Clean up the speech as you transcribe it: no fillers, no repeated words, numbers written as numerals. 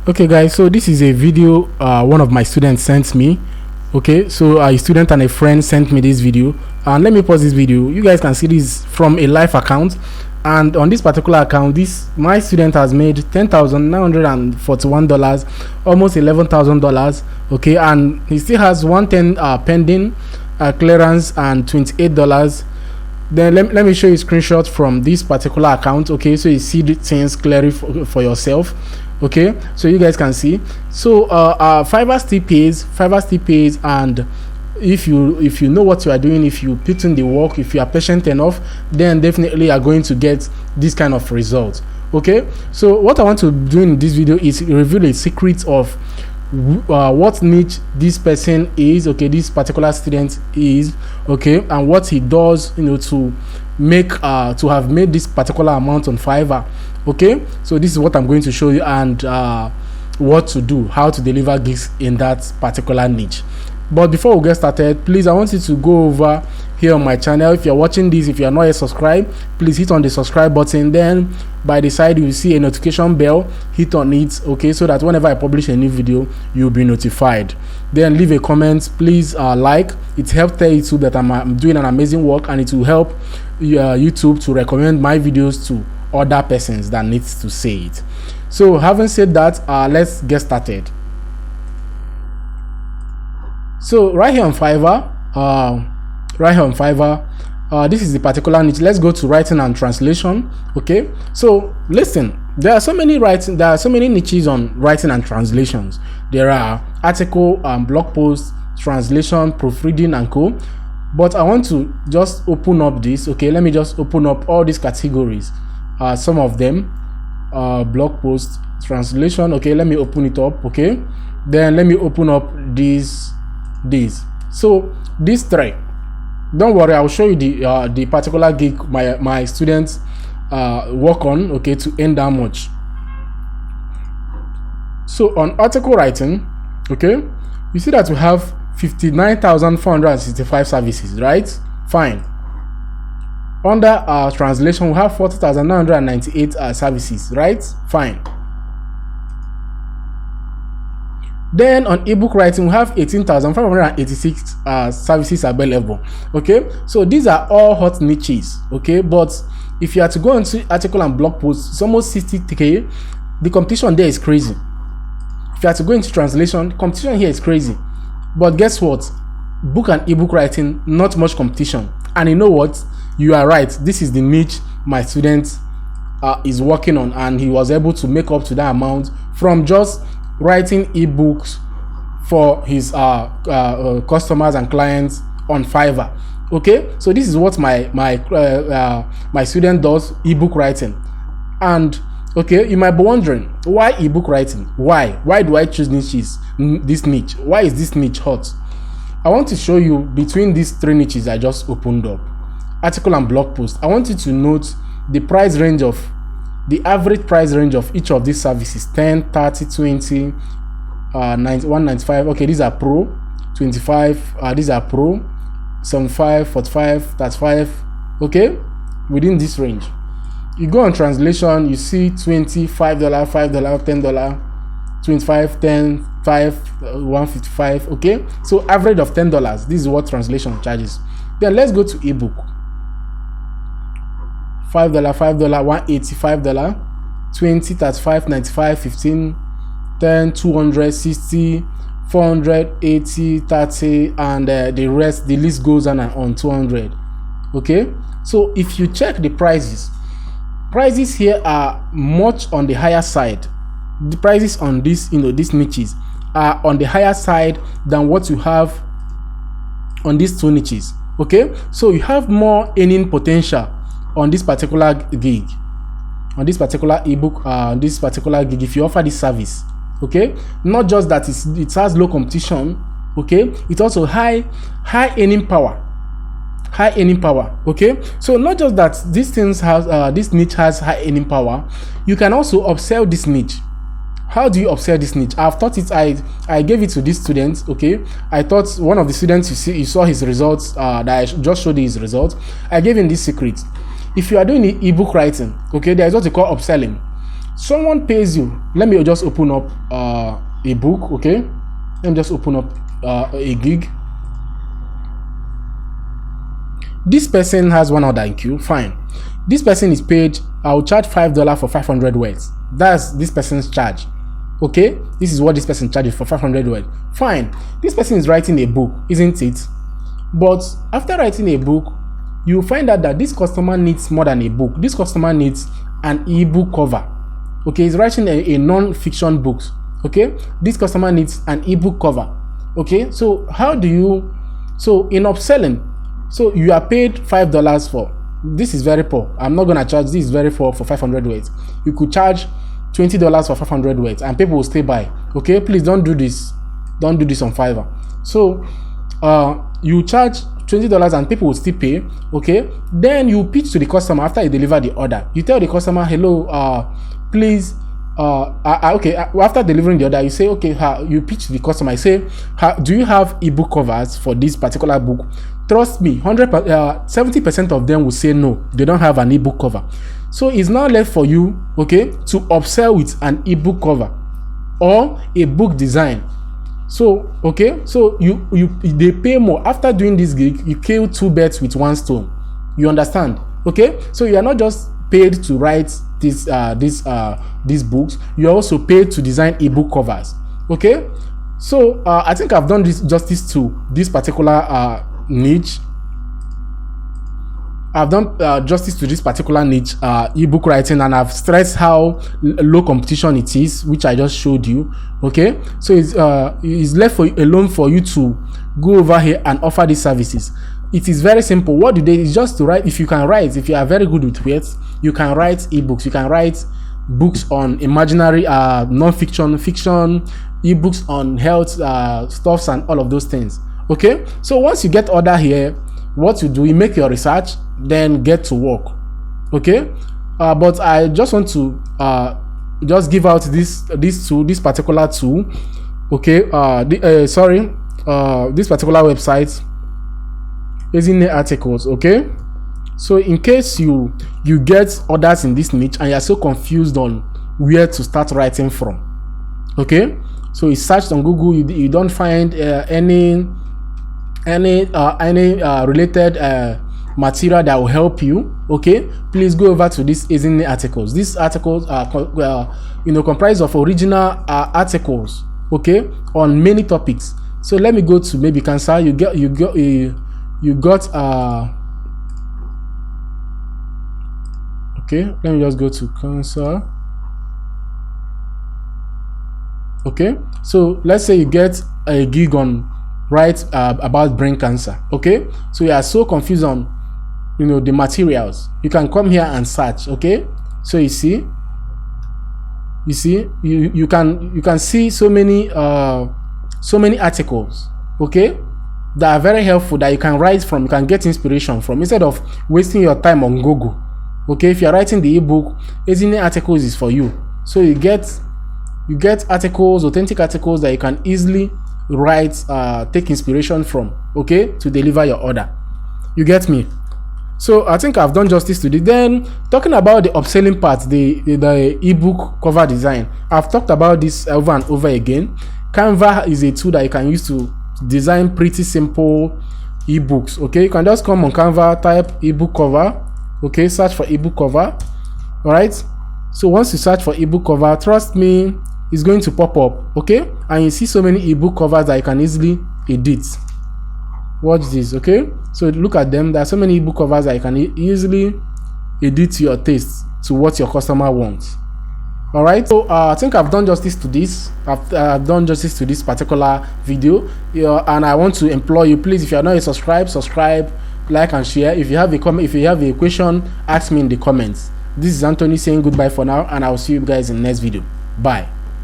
Okay guys, so this is a video one of my students sent me. Okay, so a student and a friend sent me this video, and let me pause this video. You guys can see this from a live account, and on this particular account, my student has made $10,941, almost $11,000. okay, and he still has 110 pending clearance and $28. Then let me show you screenshots from this particular account. Okay, so you see the things clearly for yourself. Okay, so you guys can see. So Fiverr still pays, and if you know what you are doing, if you put in the work, if you are patient enough, then definitely you are going to get this kind of results. Okay, so what I want to do in this video is reveal a secret of what niche this person is, okay, this particular student is, okay, and what he does, to make to have made this particular amount on Fiverr. Okay, so this is what I'm going to show you, and what to do, how to deliver gigs in that particular niche. But before we get started, please, I want you to go over here on my channel. If you're watching this, if you're not yet subscribed, please hit on the subscribe button. Then by the side you will see a notification bell, hit on it, okay, so that whenever I publish a new video, you'll be notified. Then leave a comment, please. Like it helps tell YouTube that I'm doing an amazing work, and it will help YouTube to recommend my videos to other persons that needs to see it. So having said that, let's get started. So right here on Fiverr, this is the particular niche. Let's go to writing and translation. Okay, so listen, there are so many niches on writing and translations. There are article, blog posts, translation, proofreading, and co. But I want to just open up this. Okay, let me just open up all these categories. Some of them, blog post, translation. Okay, let me open it up. Okay, then let me open up these. So these three, don't worry, I'll show you the particular gig my students work on, okay, to earn that much. So on article writing, okay, you see that we have 59,465 services, right? Fine. Under translation, we have 40,998 services, right? Fine. Then on ebook writing, we have 18,586 services available. Okay, so these are all hot niches. Okay, but if you are to go into article and blog posts, it's almost 60k. The competition there is crazy. If you are to go into translation, the competition here is crazy. But guess what? Book and ebook writing, not much competition. And you know what? You are right. This is the niche my student is working on, and he was able to make up to that amount from just writing ebooks for his customers and clients on Fiverr. Okay, so this is what my student does, ebook writing. And okay, you might be wondering, why ebook writing? Why do I choose this niche? Why is this niche hot? I want to show you between these three niches I just opened up, article and blog post. I want you to note the average price range of each of these services: 10, 30, 20, 91, 95. Okay, these are pro. 25, these are pro. 75, 45, 35. Okay, within this range. You go on translation, you see $20, $5, $5, $10, 25, 10, 5, 155. Okay, so average of $10. This is what translation charges. Then let's go to ebook. $5, $185, 20, 35, 95, 15, 10, 200, 60, 400, 80, 30, and the rest, the list goes on 200. Okay, so if you check the prices here are much on the higher side. The prices on these niches are on the higher side than what you have on these two niches. Okay, so you have more earning potential on this particular gig, on this particular ebook, this particular gig, if you offer this service. Okay, not just that it has low competition. Okay, it also high earning power. Okay, so not just that this niche has high earning power, you can also upsell this niche. How do you upsell this niche? I've taught it. I gave it to this student. Okay, I taught one of the students. You saw his results that I just showed you his results. I gave him this secret. If you are doing ebook writing, okay, there is what you call upselling. someone pays you. Let me just open up a book. Okay, let me just open up a gig. This person has one order in queue. Fine. This person is paid. I'll charge $5 for 500 words. That's this person's charge. Okay, this is what this person charges for 500 words. Fine. This person is writing a book, isn't it? But after writing a book, you find out that this customer needs more than a book. This customer needs an ebook cover. Okay, he's writing a non-fiction book. Okay, this customer needs an ebook cover. Okay, so how do you? So in upselling, so you are paid $5 for. This is very poor. I'm not gonna charge. This is very poor for 500 words. You could charge $20 for 500 words, and people will stay by. Okay, please don't do this. Don't do this on Fiverr. So, you charge $20 and people will still pay. Okay, then you pitch to the customer after you deliver the order. You tell the customer, hello, please. Okay, after delivering the order, you say, okay, you pitch to the customer. You say, do you have ebook covers for this particular book? Trust me, 70% of them will say no, they don't have an ebook cover. So it's now left for you, okay, to upsell with an ebook cover or a book design. So, okay, so they pay more. After doing this gig, you kill two birds with one stone. You understand? Okay, so you are not just paid to write these books, you're also paid to design ebook covers. Okay, so I think I've done this justice to this particular niche. I've done justice to this particular niche, ebook writing, and I've stressed how low competition it is, which I just showed you. Okay, so it's left alone for you to go over here and offer these services. It is very simple. What do they? It's just to write. If you can write, if you are very good with words, you can write ebooks. You can write books on imaginary, non-fiction, fiction, ebooks on health stuffs, and all of those things. Okay, so once you get order here, what you do, you make your research, then get to work. Okay, but I just want to just give out this particular tool. Okay, this particular website using the articles. Okay, so in case you get orders in this niche and you're so confused on where to start writing from. Okay, so you searched on Google, you don't find any related material that will help you. Okay, please go over to this Easy articles. These articles are comprised of original articles, okay, on many topics. So let me go to maybe cancer. You got okay, let me just go to cancer. Okay, so let's say you get a gig on write about brain cancer. Okay, so you are so confused on the materials, you can come here and search. Okay, so you can see so many articles, okay, that are very helpful, that you can write from, you can get inspiration from, instead of wasting your time on Google. Okay, if you're writing the ebook, Easy articles is for you. So you get articles, authentic articles that you can easily write, take inspiration from, okay, to deliver your order. You get me? So I think I've done justice to this. Then talking about the upselling part, the ebook cover design, I've talked about this over and over again. Canva is a tool that you can use to design pretty simple ebooks. Okay, you can just come on Canva, type ebook cover. Okay, search for ebook cover. All right, so once you search for ebook cover, trust me, it's going to pop up. Okay, and you see so many ebook covers that you can easily edit. Watch this. Okay, so look at them. There are so many ebook covers that you can easily edit to your taste, to what your customer wants. All right, so I think I've done justice to this. I've done justice to this particular video, and I want to implore you, please, if you are not a subscribe, like and share. If you have a comment, if you have a question, ask me in the comments. This is Anthony saying goodbye for now, and I will see you guys in the next video. Bye.